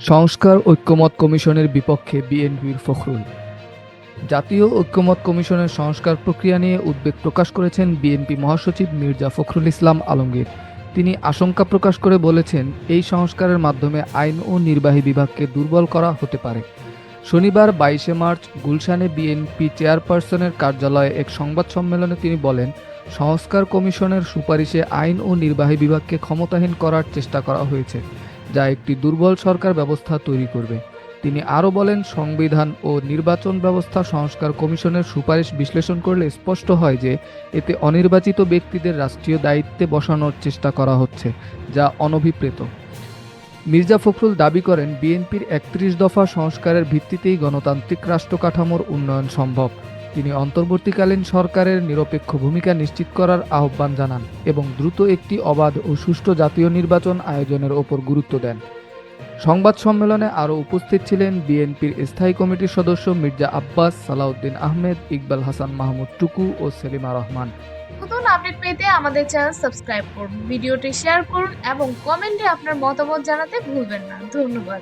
সংস্কার ঐক্যমত কমিশনের বিপক্ষে বিএনপির ফখরুল। জাতীয় ঐক্যমত কমিশনের সংস্কার প্রক্রিয়া নিয়ে উদ্বেগ প্রকাশ করেছেন বিএনপি মহাসচিব মির্জা ফখরুল ইসলাম আলমগীর। তিনি আশঙ্কা প্রকাশ করে বলেছেন, এই সংস্কারের মাধ্যমে আইন ও নির্বাহী বিভাগকে দুর্বল করা হতে পারে। শনিবার 22 মার্চ গুলশানে বিএনপি চেয়ারপারসনের কার্যালয়ে এক সংবাদ সম্মেলনে তিনি বলেন, সংস্কার কমিশনের সুপারিশে আইন ও নির্বাহী বিভাগকে ক্ষমতাহীন করার চেষ্টা করা হয়েছে, যা একটি দুর্বল সরকার ব্যবস্থা তৈরি করবে। তিনি আরও বলেন, সংবিধান ও নির্বাচন ব্যবস্থা সংস্কার কমিশনের সুপারিশ বিশ্লেষণ করলে স্পষ্ট হয় যে এতে অনির্বাচিত ব্যক্তিদের রাষ্ট্রীয় দায়িত্বে বসানোর চেষ্টা করা হচ্ছে, যা অনভিপ্রেত। মির্জা ফখরুল দাবি করেন, বিএনপির ৩১ দফা সংস্কারের ভিত্তিতেই গণতান্ত্রিক রাষ্ট্র কাঠামোর উন্নয়ন সম্ভব। তিনি অন্তর্বর্তীকালীন সরকারের নিরপেক্ষ ভূমিকা নিশ্চিত করার আহ্বান জানান এবং দ্রুত একটি অবাধ ও সুষ্ঠু জাতীয় নির্বাচন আয়োজনের ওপর গুরুত্ব দেন। সংবাদ সম্মেলনে আরও উপস্থিত ছিলেন বিএনপির স্থায়ী কমিটির সদস্য মির্জা আব্বাস, সালাউদ্দিন আহমেদ, ইকবাল হাসান মাহমুদ টুকু ও সেলিমা রহমান। নতুন আপডেট পেতে আমাদের চ্যানেল সাবস্ক্রাইব করুন, ভিডিওটি শেয়ার করুন এবং কমেন্টে আপনার মতামত জানাতে ভুলবেন না। ধন্যবাদ।